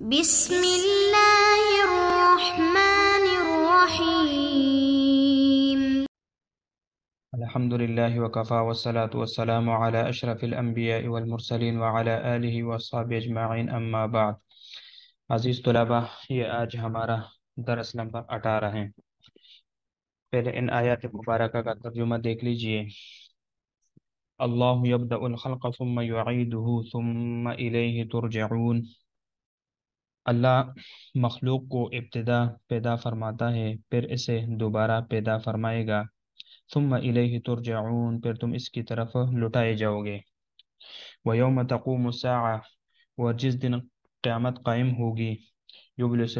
بسم الله الرحمن الرحيم. الحمد لله وكفى والصلاة والسلام على أشرف الأنبياء والمرسلين وعلى آله وصحبه أجمعين أما بعد. عزیز طلبہ، یہ آج ہمارا درس نمبر 18 ہے۔ پہلے ان آیات مبارکہ کا ترجمہ دیکھ لیجئے۔ اللہ یبدأ الخلق ثم یعیدہ ثم الیہ ترجعون۔ اللہ مخلوق کو ابتدا پیدا فرماتا ہے، پھر اسے دوبارہ پیدا فرمائے گا۔ ثم الیہ ترجعون، پھر تم اس کی طرف لٹائے جاؤ گے۔ ویوم تقوم الساعہ، اور جس دن قیامت قائم ہوگی، یبلس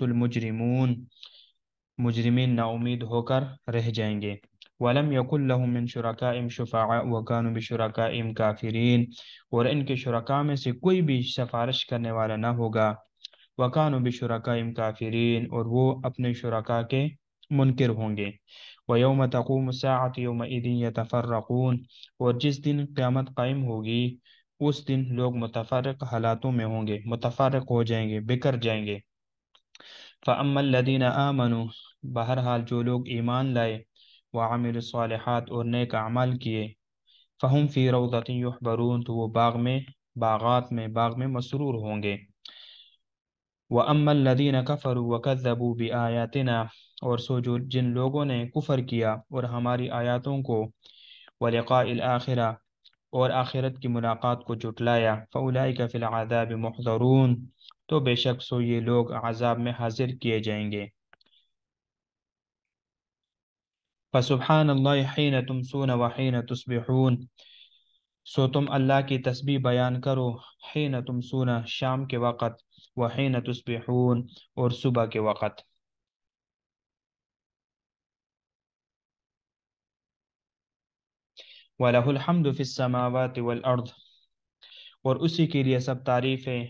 المجرمون، مجرمین نا امید ہو کر رہ جائیں گے۔ وَلَمْ يَكُنْ لَهُم مِّن شُرَكَائِهِمْ شُفَعَاءُ وَكَانُوا بِشُرَكَائِهِمْ كَافِرِينَ، اور ان کے شرکاء میں سے کوئی بھی سفارش کرنے والا نہ ہوگا۔ وَكَانُوا بِشُرَكَائِهِمْ كَافِرِينَ، اور وہ اپنے شرکاء کے منکر ہوں گے۔ وَيَوْمَ تَقُومُ السَّاعَةُ يَوْمَئِذٍ يَتَفَرَّقُونَ، اور جس دن قیامت قائم ہوگی اس دن لوگ متفرق حالاتوں میں ہوں گے، متفرق ہو جائیں گے، بکھر جائیں گے۔ فَأَمَّا الَّذِينَ آمَنُوا، بہرحال جو لوگ ایمان لائے، وَعَمِلُوا الصَّالِحَاتِ، اور نیک اعمال کیے، فَهُمْ فِي رَوْضَةٍ يُحْبَرُونَ، تو وہ باغ میں مسرور ہوں گے۔ وَأَمَّا الَّذِينَ كَفَرُوا وَكَذَّبُوا بِآيَاتِنَا، اور جن لوگوں نے کفر کیا اور ہماری آیاتوں کو، وَلِقَاءِ الْآخِرَةِ، اور آخرت کی ملاقات کو جھٹلایا، فَأُولَئِكَ فِي الْعَذَابِ مُحْضَرُونَ، تو بے شک یہ لوگ عذاب میں حاضر کیے جائیں گے۔ فَسُبْحَانَ اللَّهِ حِينَ تُمْسُونَ وَحِينَ تُصْبِحُونَ، سو تم اللہ کی تسبیح بیان کرو، حین تمسون، شام کے وقت، وحین تصبحون، اور صبح کے وقت۔ وَلَهُ الْحَمْدُ فِي السَّمَاوَاتِ وَالْأَرْضِ، اور اسی کے لیے سب تعریفیں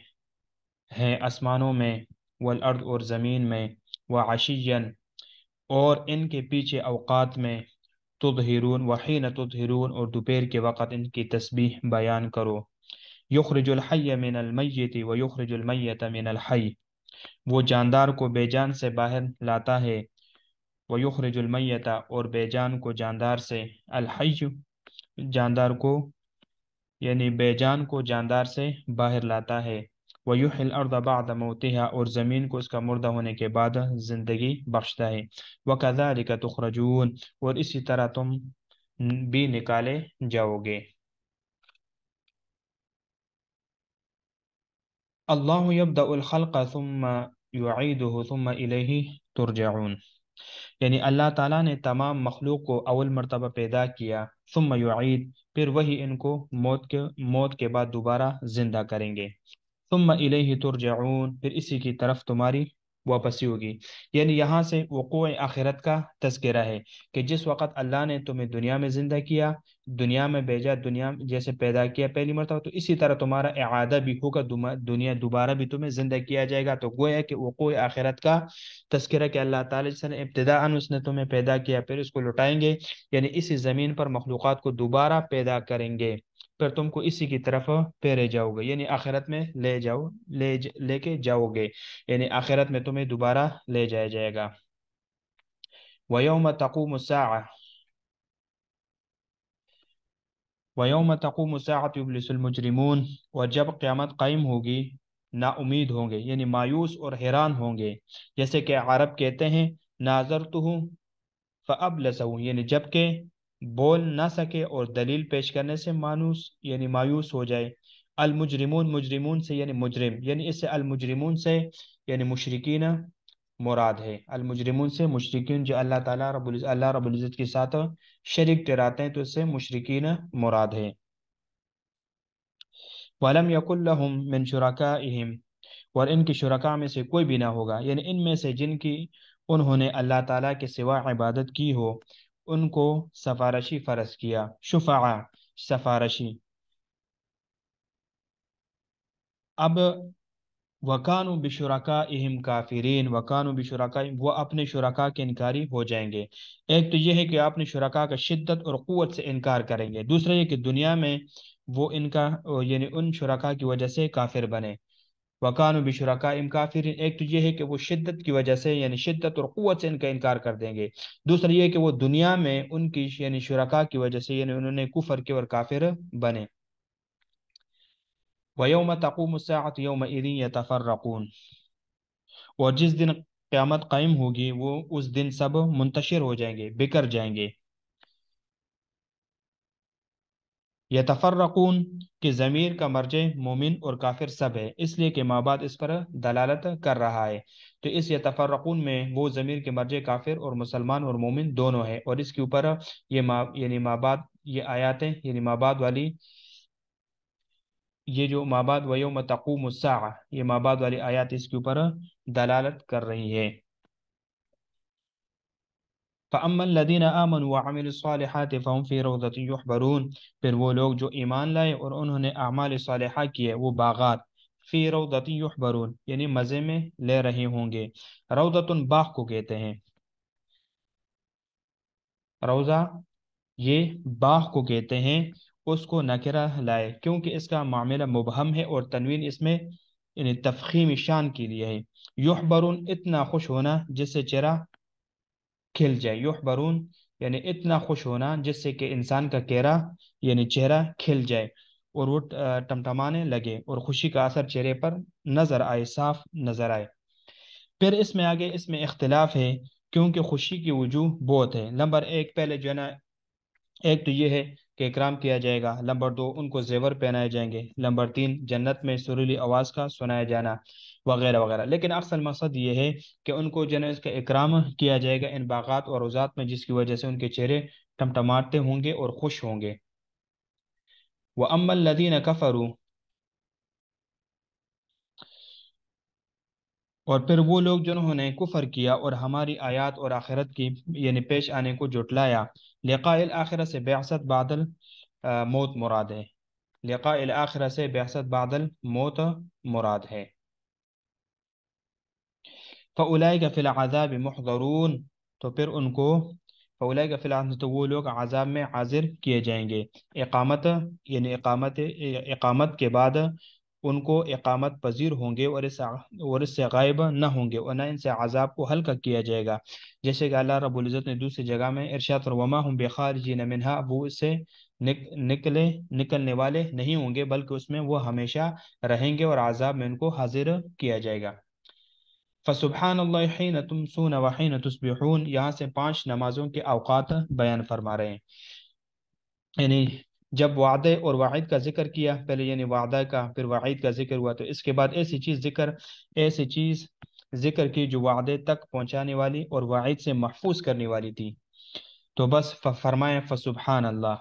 ہیں آسمانوں میں، والارض، اور زمین میں، وعشیاً، اور ان کے پیچھے اوقات میں، تظہرون، وحین تظہرون، اور دوپہر کے وقت ان کی تسبیح بیان کرو۔ یخرج الحی من المیت ویخرج المیت من الحی، وہ جاندار کو بے جان سے باہر لاتا ہے، ویخرج المیت، اور بے جان کو جاندار سے، الحی، جاندار کو یعنی بے جان کو جاندار سے باہر لاتا ہے، وَيُحْيِي الْأَرْضَ بَعْدَ مَوْتِهَا، اور زمین کو اس کا مردہ ہونے کے بعد زندگی بخشتا ہے۔ وَكَذَلِكَ تُخْرَجُونَ، اور اسی طرح تم بھی نکالے جاؤ گے۔ اللہ یبدأ الخلق ثم یعیدہ ثم الیہ ترجعون، یعنی اللہ تعالیٰ نے تمام مخلوق کو اول مرتبہ پیدا کیا، ثم یعید، پھر وہی ان کو موت کے بعد دوبارہ زندہ کریں گے۔ ثم الیہ ترجعون، پھر اسی کی طرف تمہاری واپسی ہوگی۔ یعنی یہاں سے وقوع آخرت کا تذکرہ ہے کہ جس وقت اللہ نے تمہیں دنیا میں زندہ کیا، دنیا میں بھیجا، دنیا جیسے پیدا کیا پہلی مرتبہ، تو اسی طرح تمہارا اعادہ بھی ہوگا، دنیا دوبارہ بھی تمہیں زندہ کیا جائے گا۔ تو گویا کہ وقوع آخرت کا تذکرہ کہ اللہ تعالیٰ جس نے ابتداءً اس نے تمہیں پیدا کیا، پھر اس کو لوٹائیں گے، یعنی اسی زمین پر مخلوقات کو دوبارہ پیدا کریں گے، پھر تم کو اسی کی طرف پھیرے جاؤ گے، یعنی آخرت میں لے کے جاؤ گے، یعنی آخرت میں تمہیں دوبارہ لے جایا جائے گا۔ وَيَوْمَ تَقُومُ السَّاعَةُ، وَيَوْمَ تَقُومُ السَّاعَةُ يُبْلِسُ الْمُجْرِمُونَ، اور جب قیامت قائم ہوگی نا امید ہوں گے، یعنی مایوس اور حیران ہوں گے، جیسے کہ عرب کہتے ہیں نَاظَرْتُهُ فَأَبْلَسَهُ، یعنی جب کہ بول نہ سکے اور دلیل پیش کرنے سے یعنی مایوس ہو جائے۔ المجرمون، مجرمون سے یعنی مجرم، یعنی اس سے المجرمون سے یعنی مشرکین مراد ہے، المجرمون سے مشرکین جو اللہ تعالیٰ رب العزت کے ساتھ شریک ٹھہراتے ہیں، تو اس سے مشرکین مراد ہے۔ وَلَمْ يَكُنْ لَهُم مِّن شُرَكَائِهِمْ، اور ان کی شرکاء میں سے کوئی بھی نہ ہوگا، یعنی ان میں سے جن کی انہوں نے اللہ تعالیٰ کے سوا عبادت کی ہو، ان کو سفارشی فرض کیا، شفعاء، سفارشی۔ اب وَكَانُوا بِشُرَكَائِهِمْ كَافِرِينَ، وَكَانُوا بِشُرَكَائِهِمْ، وہ اپنے شرکاء کے انکاری ہو جائیں گے۔ ایک تو یہ ہے کہ اپنے شرکاء کا شدت اور قوت سے انکار کریں گے، دوسرا یہ کہ دنیا میں وہ ان کا یعنی ان شرکاء کی وجہ سے کافر بنے۔ وَكَانُوا بِشُرَكَائِهِمْ كَافِرِينَ، ایک تو یہ ہے کہ وہ شدت کی وجہ سے یعنی شدت اور قوت سے ان کا انکار کر دیں گے، دوسرا یہ کہ وہ دنیا میں ان کی یعنی شرکا کی وجہ سے یعنی انہوں نے کفر کے اور کافر بنے۔ وَيَوْمَ تَقُومُ السَّاعَةُ يَوْمَئِذٍ يَتَفَرَّقُونَ، اور جس دن قیامت قائم ہوگی وہ اس دن سب منتشر ہو جائیں گے، بکھر جائیں گے۔ یتفرقون کی ضمیر کا مرجع مومن اور کافر سب ہے، اس لیے کہ ما بعد اس پر دلالت کر رہا ہے، تو اس یتفرقون میں وہ ضمیر کے مرجع کافر اور مسلمان اور مومن دونوں ہے، اور اس کے اوپر یہ یعنی ما بعد یہ آیاتیں یعنی ما بعد والی یہ جو ما بعد ویوم تقوم الساعہ یہ ما بعد والی آیات اس کے اوپر دلالت کر رہی ہے۔ فَأَمَّا الَّذِينَ آمَنُوا وَعَمِلُوا الصَّالِحَاتِ فَهُمْ فِي رَوْضَةٍ يُحْبَرُونَ، پھر وہ لوگ جو ایمان لائے اور انہوں نے اعمال صالحہ کیے وہ باغات فی روضۃ یحبرون یعنی مزے میں لے رہے ہوں گے۔ روضۃ باغ کو کہتے ہیں، روضہ یہ باغ کو کہتے ہیں، اس کو نکرہ لائے کیونکہ اس کا معاملہ مبہم ہے اور تنوین اس میں یعنی تفخیم شان کے لیے ہے۔ یحبرون اتنا خوش ہونا جس سے چہرہ کھل جائے، یحبرون یعنی اتنا خوش ہونا جس سے کہ انسان کا یعنی چہرہ کھل جائے اور وہ ٹمٹمانے لگے اور خوشی کا اثر چہرے پر نظر آئے، صاف نظر آئے۔ پھر اس میں آگے اس میں اختلاف ہے کیونکہ خوشی کی وجوہ بہت ہے۔ نمبر ایک پہلے جو ہے نا ایک تو یہ ہے کہ اکرام کیا جائے گا، نمبر دو ان کو زیور پہنائے جائیں گے، نمبر تین جنت میں سریلی آواز کا سنایا جانا وغیرہ وغیرہ، لیکن اصل مقصد یہ ہے کہ ان کو جو ہے اس کا اکرام کیا جائے گا ان باغات اور روضات میں، جس کی وجہ سے ان کے چہرے ٹمٹماتے ہوں گے اور خوش ہوں گے۔ وَأَمَّا الَّذِينَ كَفَرُوا، اور پھر وہ لوگ جنہوں نے کفر کیا اور ہماری آیات اور آخرت کی یعنی پیش آنے کو جھٹلایا، لقاء الآخرہ سے بعثت بعد الموت مراد ہے، لقاء الآخرہ سے بعثت بعد الموت مراد ہے۔ فَأُولَئِكَ فِي الْعَذَابِ مُحْضَرُونَ، تو پھر ان کو فَأُولَئِكَ فِي الْعَذَابِ تو وہ لوگ عذاب میں حاضر کیے جائیں گے، اقامت یعنی اقامت کے بعد ان کو اقامت پذیر ہوں گے اور اس سے غائب نہ ہوں گے اور نہ ان سے عذاب کو ہلکا کیا جائے گا، جیسے کہ اللہ رب العزت نے دوسری جگہ میں ارشاد فرمایا وَمَا هُمْ بِخَارِجِينَ مِنْهَا، وہ اس سے نکلنے والے نہیں ہوں گے بلکہ اس میں وہ ہمیشہ رہیں گے اور عذاب میں ان کو حاضر کیا جائے گا۔ فسبحان اللہ حین تمسون وحین تصبحون، یہاں سے 5 نمازوں کے اوقات بیان فرما رہے ہیں، یعنی جب وعدے اور وعید کا ذکر کیا، پہلے یعنی وعدہ کا پھر وعید کا ذکر ہوا، تو اس کے بعد ایسی چیز ذکر کی جو وعدے تک پہنچانے والی اور وعید سے محفوظ کرنے والی تھی، تو بس فرمائیں فسبحان اللہ،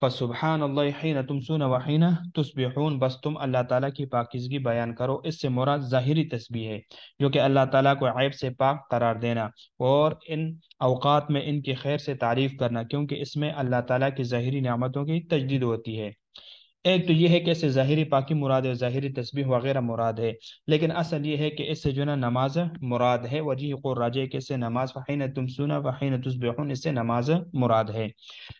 فسبحان اللہ حین تمسون وحین تصبحون، بس تم اللہ تعالیٰ کی پاکیزگی بیان کرو، اس سے مراد ظاہری تسبیح ہے جو کہ اللہ تعالیٰ کو عیب سے پاک قرار دینا اور ان اوقات میں ان کی خیر سے تعریف کرنا، کیونکہ اس میں اللہ تعالیٰ کی ظاہری نعمتوں کی تجدید ہوتی ہے۔ ایک تو یہ ہے کہ اس سے ظاہری پاکی مراد ہے، ظاہری تسبیح وغیرہ مراد ہے، لیکن اصل یہ ہے کہ اس سے جو نا نماز مراد ہے، وجہ قول راجع کہ اس سے نماز وحین تمسون وحین تصبحون اس سے نماز مراد ہے۔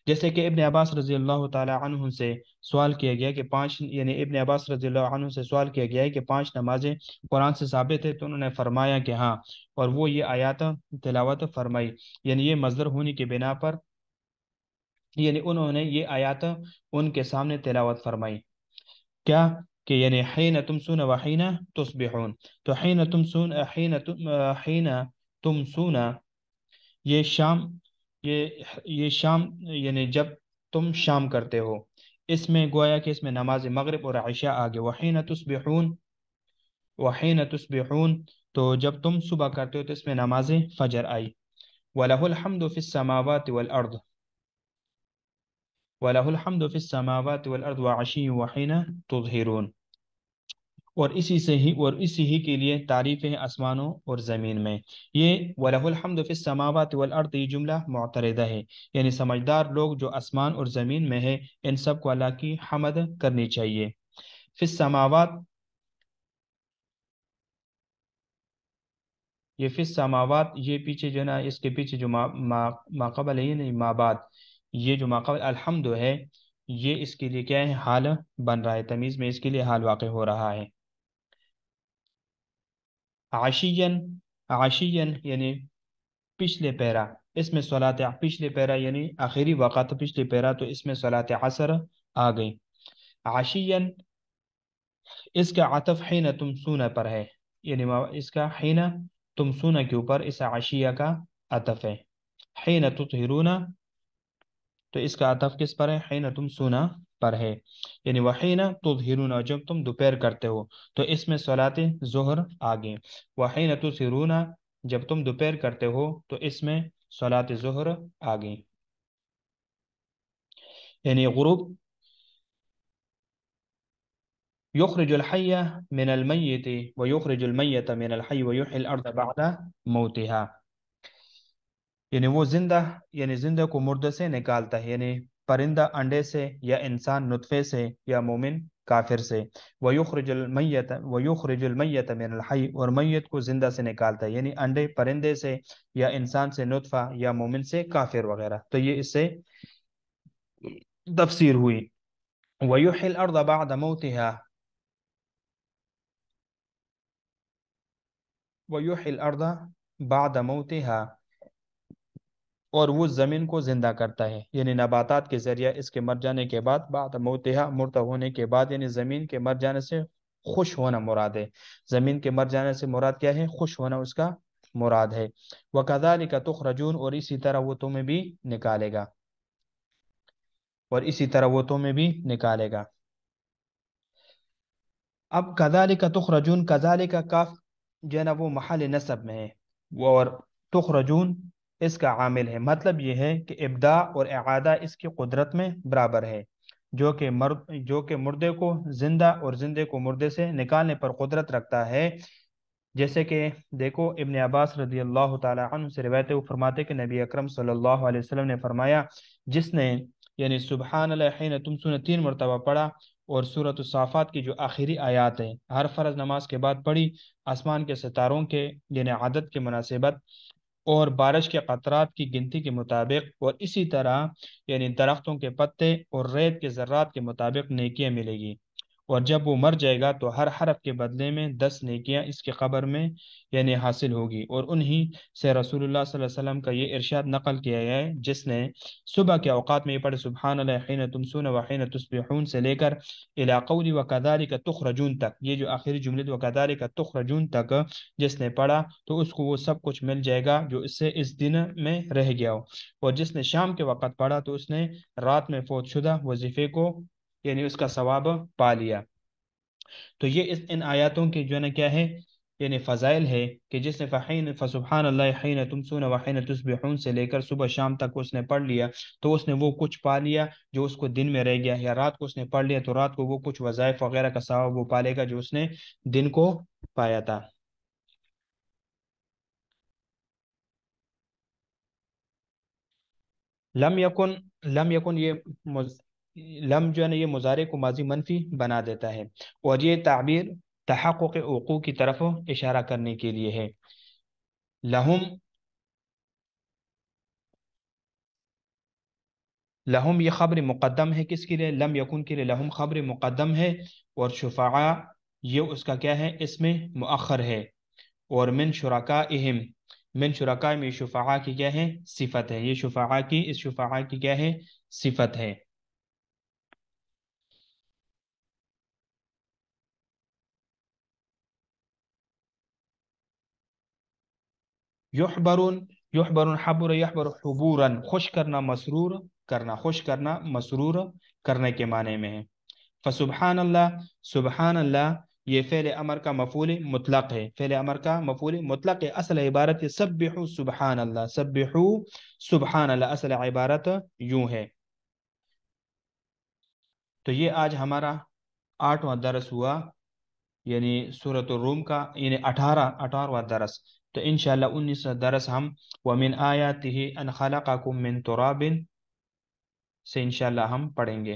جیسے کہ ابن عباس رضی اللہ تعالی عنہ سے سوال کیا گیا کہ 5 یعنی ابن عباس رضی اللہ عنہ سے سوال کیا گیا ہے کہ 5 نمازیں قرآن سے ثابت ہے، تو انہوں نے فرمایا کہ ہاں، اور وہ یہ آیات تلاوت فرمائی، یعنی یہ مصدر ہونے کی بنا پر یعنی انہوں نے یہ آیات ان کے سامنے تلاوت فرمائی، کیا کہ یعنی حین تمسون وحین تصبحون، تو حین تمسون یہ شام یہ شام یعنی جب تم شام کرتے ہو، اس میں گویا کہ اس میں نماز مغرب اور عشاء آگے، وحین تصبحون تو جب تم صبح کرتے ہو تو اس میں نماز فجر آئی۔ وَلَهُ الْحَمْدُ فِي السَّمَاوَاتِ وَالْأَرْضِ وَلَهُ الْحَمْدُ فِي السَّمَاوَاتِ وَالْأَرْضِ وَعَشِيًّا وَحِينَ تُظْهِرُونَ، اور اسی ہی کے لیے تعریفیں ہیں آسمانوں اور زمین میں۔ یہ وَلَهُ الْحَمْدُ فِي السَّمَاوَاتِ وَالْأَرْضِ یہ جملہ معترضہ ہے، یعنی سمجھدار لوگ جو آسمان اور زمین میں ہے ان سب کو اللہ کی حمد کرنی چاہیے۔ فی السماوات، یہ فی السماوات یہ پیچھے جو ہے نا اس کے پیچھے جو ما قبل ہے، یہ نہیں ما بعد، یہ جو ما قبل الحمد ہے یہ اس کے لیے کیا ہے، حال بن رہا ہے، تمیز میں اس کے لیے حال واقع ہو رہا ہے۔ عشین، عشین یعنی پچھلے پیرا، اس میں صلاۃ پچھلے پیرا یعنی آخری وقت پچھلے پیرا، تو اس میں صلاۃ عصر آ گئی. عشین اس کا عطف حین تمسون پر ہے، یعنی اس کا حین تمسون کے اوپر اس عشیہ کا عطف ہے. حین تطہرون تو اس کا عطف کس پر ہے؟ حین تمسون پر ہے. یعنی وحین تظہرون جب تم دوپہر کرتے ہو تو اس میں صلاۃ ظہر آگے. وحین تظہرون جب تم دوپہر کرتے ہو تو اس میں صلاۃ ظہر آگے. یعنی غروب یخرج الحی من المیت ویخرج المیت من الحی ویحیی الارض بعد موتها، یعنی وہ زندہ، یعنی زندہ کو مردے سے نکالتا ہے، یعنی پرندہ انڈے سے، یا انسان نطفے سے، یا مومن کافر سے. وَيُخْرِجُ الْمَيَّتَ مِنَ الْحَيِّ اور میت کو زندہ سے نکالتا ہے، یعنی انڈے پرندے سے، یا انسان سے نطفہ، یا مومن سے کافر وغیرہ. تو یہ اس سے تفسیر ہوئی. وَيُحْيِي الْأَرْضَ بَعْدَ مَوْتِهَا وَيُحْيِي الْأَرْضَ بَعْدَ مَوْتِهَا اور وہ زمین کو زندہ کرتا ہے، یعنی نباتات کے ذریعہ اس کے مر جانے کے بعد، بعد موتہا مردہ ہونے کے بعد، یعنی زمین کے مر جانے سے خوش ہونا مراد ہے. زمین کے مر جانے سے مراد کیا ہے؟ خوش ہونا اس کا مراد ہے. وَكَذَلِكَ تُخْرَجُونَ اور اسی طرح وہ تمہیں بھی نکالے گا، اور اسی طرح وہ تمہیں بھی نکالے گا. اب کذالک تخرجون، کذالک کاف جو ہے نا وہ محل نصب میں ہے، اور تخرجون اس کا عامل ہے. مطلب یہ ہے کہ ابداع اور اعادہ اس کی قدرت میں برابر ہے، جو کہ مردے کو زندہ اور زندے کو مردے سے نکالنے پر قدرت رکھتا ہے. جیسے کہ دیکھو ابن عباس رضی اللہ تعالی عنہ سے روایت ہے، وہ فرماتے کہ نبی اکرم صلی اللہ علیہ وسلم نے فرمایا، جس نے یعنی سبحان اللہ حین تمسون 3 مرتبہ پڑھا، اور سورۃ الصافات کی جو آخری آیات ہیں ہر فرض نماز کے بعد پڑھی، آسمان کے ستاروں کے یعنی عدد کے مناسبت، اور بارش کے قطرات کی گنتی کے مطابق، اور اسی طرح یعنی درختوں کے پتے اور ریت کے ذرات کے مطابق نیکیاں ملے گی. اور جب وہ مر جائے گا تو ہر حرف کے بدلے میں 10 نیکیاں اس کی قبر میں یعنی حاصل ہوگی. اور انہی سے رسول اللہ صلی اللہ علیہ وسلم کا یہ ارشاد نقل کیا گیا ہے، جس نے صبح کے اوقات میں یہ پڑھے سبحان اللہ حین تمسون و حین تصبحون سے لے کر الی قولی وکذالک تخرجون تک، یہ جو آخری جملے وکذالک تخرجون تک جس نے پڑھا تو اس کو وہ سب کچھ مل جائے گا جو اس سے اس دن میں رہ گیا ہو. اور جس نے شام کے وقت پڑھا تو اس نے رات میں فوت شدہ وظیفے کو یعنی اس کا ثواب پا لیا. تو یہ ان آیاتوں کی جو ہے نا کیا ہے یعنی فضائل ہے، کہ جس نے فسبحان اللہ حین تمسون وحین تصبحون سے لے کر صبح شام تک اس نے پڑھ لیا تو اس نے وہ کچھ پا لیا جو اس کو دن میں رہ گیا، یا رات کو اس نے پڑھ لیا تو رات کو وہ کچھ وظائف وغیرہ کا ثواب وہ پالے گا جو اس نے دن کو پایا تھا. لم یکن یہ لم جو ہے نا یہ مضارع کو ماضی منفی بنا دیتا ہے، اور یہ تعبیر تحقق وقوع کی طرف اشارہ کرنے کے لیے ہے. لہم یہ خبر مقدم ہے کس کے لیے؟ لم یکن کے لیے لہم خبر مقدم ہے، اور شفعاء یہ اس کا کیا ہے؟ اس میں مؤخر ہے. اور من شرکائہم، من شرکاء میں شفعاء کی کیا ہے؟ صفت ہے. یہ شفعاء کی، اس شفعاء کی کیا ہے؟ صفت ہے. یحبرون، یحبرون حبر یحبر حبورا، خوش کرنا مسرور کرنا، خوش کرنا مسرور کرنے کے معنی میں ہے. فسبحان اللہ، سبحان اللہ یہ فعل امر کا مفعول مطلق ہے، فعل امر کا مفعول مطلق ہے. اصل عبارت سبحوا سبحان اللہ، سبحوا سبحان اللہ، اصل عبارت یوں ہے. تو یہ آج ہمارا 8واں درس ہوا، یعنی سورۃ الروم کا، یعنی 18واں درس. تو انشاءاللہ 19واں درس ہم وَمِنْ آيَاتِهِ أَنْ خَلَقَكُم مِّن تُرَابٍ سے انشاءاللہ ہم پڑھیں گے.